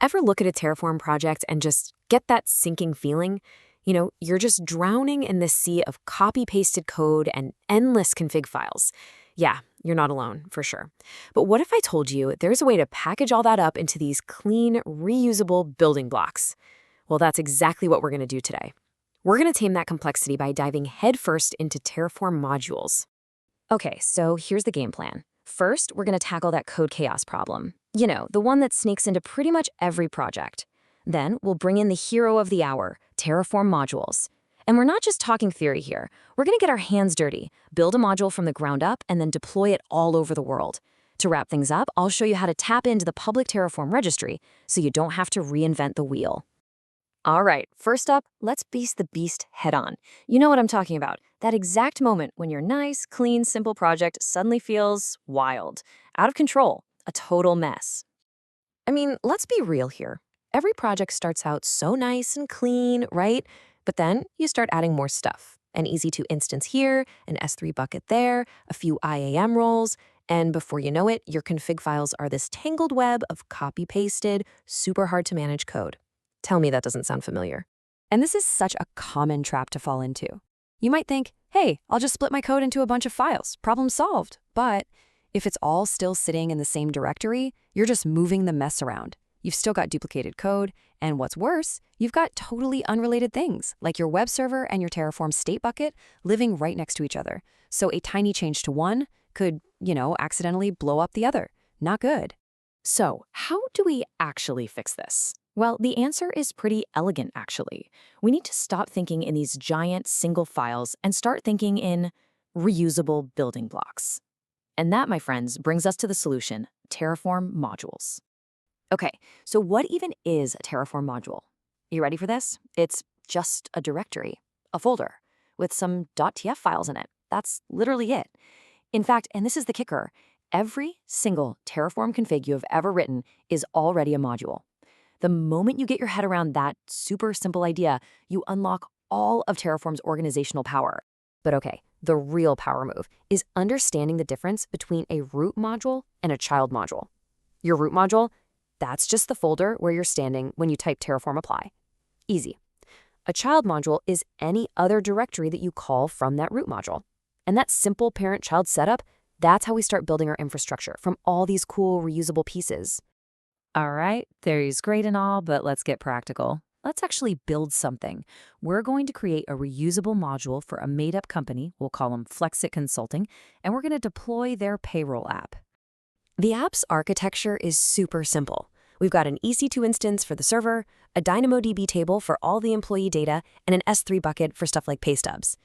Ever look at a Terraform project and just get that sinking feeling? You're just drowning in this sea of copy-pasted code and endless config files. Yeah, you're not alone, for sure. But what if I told you there's a way to package all that up into these clean, reusable building blocks? Well, that's exactly what we're going to do today. We're going to tame that complexity by diving headfirst into Terraform modules. Okay, so here's the game plan. First, we're going to tackle that code chaos problem. The one that sneaks into pretty much every project. Then we'll bring in the hero of the hour, Terraform modules. And we're not just talking theory here. We're going to get our hands dirty, build a module from the ground up, and then deploy it all over the world. To wrap things up, I'll show you how to tap into the public Terraform registry so you don't have to reinvent the wheel. All right, first up, let's beast the beast head on. You know what I'm talking about. That exact moment when your nice, clean, simple project suddenly feels wild, out of control, a total mess. I mean, let's be real here. Every project starts out so nice and clean, right? But then you start adding more stuff. An EC2 instance here, an S3 bucket there, a few IAM roles, and before you know it, your config files are this tangled web of copy-pasted, super hard to manage code. Tell me that doesn't sound familiar. And this is such a common trap to fall into. You might think, hey, I'll just split my code into a bunch of files, problem solved. But if it's all still sitting in the same directory, you're just moving the mess around. You've still got duplicated code, and what's worse, you've got totally unrelated things, like your web server and your Terraform state bucket living right next to each other. So a tiny change to one could, accidentally blow up the other. Not good. So how do we actually fix this? Well, the answer is pretty elegant, actually. We need to stop thinking in these giant single files and start thinking in reusable building blocks. And that, my friends, brings us to the solution, Terraform modules. Okay, so what even is a Terraform module? You ready for this? It's just a directory, a folder, with some .tf files in it. That's literally it. In fact, and this is the kicker, every single Terraform config you have ever written is already a module. The moment you get your head around that super simple idea, you unlock all of Terraform's organizational power. But okay, the real power move is understanding the difference between a root module and a child module. Your root module, that's just the folder where you're standing when you type Terraform apply. Easy. A child module is any other directory that you call from that root module. And that simple parent-child setup, that's how we start building our infrastructure from all these cool reusable pieces. All right, theory's great and all, but let's get practical. Let's actually build something. We're going to create a reusable module for a made-up company, we'll call them Flexit Consulting, and we're going to deploy their payroll app. The app's architecture is super simple. We've got an EC2 instance for the server, a DynamoDB table for all the employee data, and an S3 bucket for stuff like pay stubs.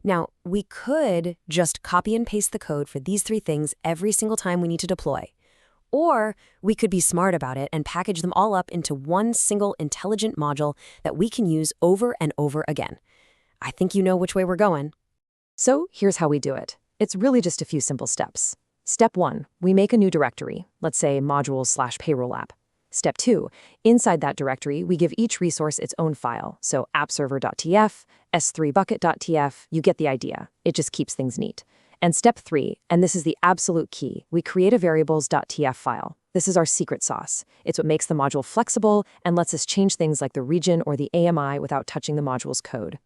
Now, we could just copy and paste the code for these three things every single time we need to deploy. Or we could be smart about it and package them all up into one single intelligent module that we can use over and over again. I think you know which way we're going. So here's how we do it. It's really just a few simple steps. Step 1, we make a new directory, let's say modules/payroll app. Step 2, inside that directory, we give each resource its own file. So appserver.tf, s3bucket.tf, you get the idea. It just keeps things neat. And step 3, and this is the absolute key, we create a variables.tf file. This is our secret sauce. It's what makes the module flexible and lets us change things like the region or the AMI without touching the module's code.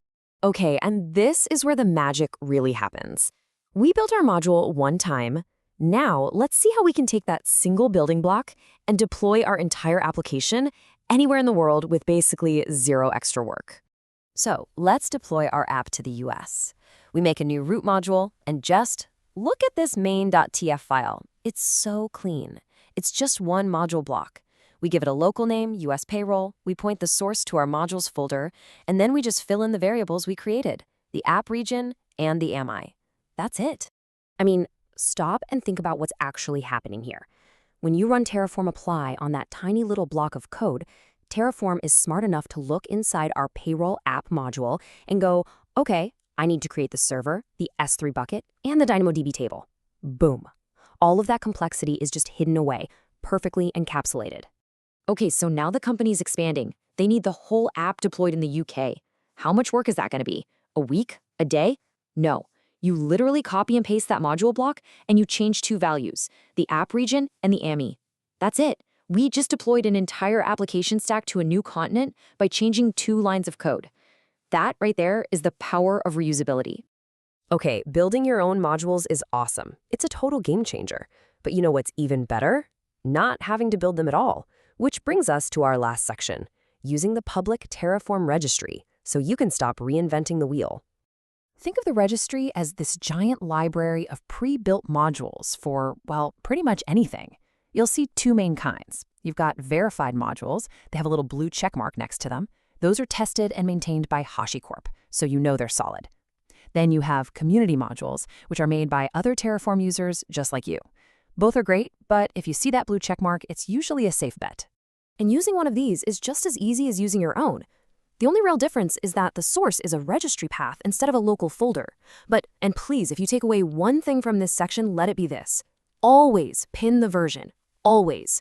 Okay, and this is where the magic really happens. We built our module one time. Now, let's see how we can take that single building block and deploy our entire application anywhere in the world with basically zero extra work. So let's deploy our app to the US. We make a new root module and just look at this main.tf file. It's so clean. It's just one module block. We give it a local name, US payroll, we point the source to our modules folder, and then we just fill in the variables we created, the app region and the AMI. That's it. I mean, stop and think about what's actually happening here. When you run Terraform apply on that tiny little block of code, Terraform is smart enough to look inside our payroll app module and go, okay, I need to create the server, the S3 bucket, and the DynamoDB table. Boom. All of that complexity is just hidden away, perfectly encapsulated. Okay, so now the company's expanding. They need the whole app deployed in the UK. How much work is that going to be? A week? A day? No. You literally copy and paste that module block and you change two values, the app region and the AMI. That's it. We just deployed an entire application stack to a new continent by changing 2 lines of code. That right there is the power of reusability. Okay, building your own modules is awesome. It's a total game changer. But you know what's even better? Not having to build them at all. Which brings us to our last section, using the public Terraform registry, so you can stop reinventing the wheel. Think of the registry as this giant library of pre-built modules for, well, pretty much anything. You'll see 2 main kinds. You've got verified modules. They have a little blue check mark next to them. Those are tested and maintained by HashiCorp, so you know they're solid. Then you have community modules, which are made by other Terraform users just like you. Both are great, but if you see that blue check mark, it's usually a safe bet. And using one of these is just as easy as using your own. The only real difference is that the source is a registry path instead of a local folder. And please, if you take away one thing from this section, let it be this. Always pin the version. Always.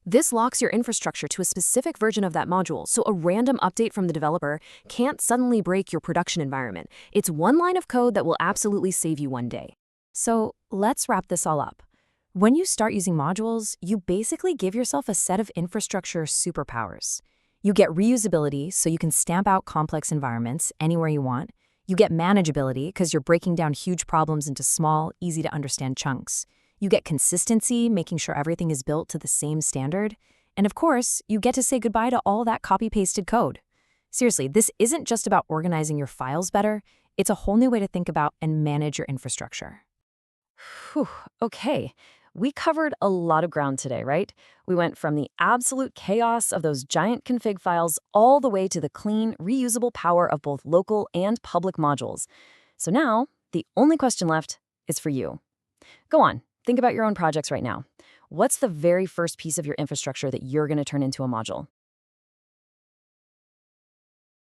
This locks your infrastructure to a specific version of that module, so a random update from the developer can't suddenly break your production environment. It's one line of code that will absolutely save you one day. So let's wrap this all up. When you start using modules, you basically give yourself a set of infrastructure superpowers. You get reusability, so you can stamp out complex environments anywhere you want. You get manageability, because you're breaking down huge problems into small, easy-to-understand chunks. You get consistency, making sure everything is built to the same standard. And of course, you get to say goodbye to all that copy-pasted code. Seriously, this isn't just about organizing your files better. It's a whole new way to think about and manage your infrastructure. Whew, okay. We covered a lot of ground today, right? We went from the absolute chaos of those giant config files all the way to the clean, reusable power of both local and public modules. So now, the only question left is for you. Go on, think about your own projects right now. What's the very first piece of your infrastructure that you're going to turn into a module?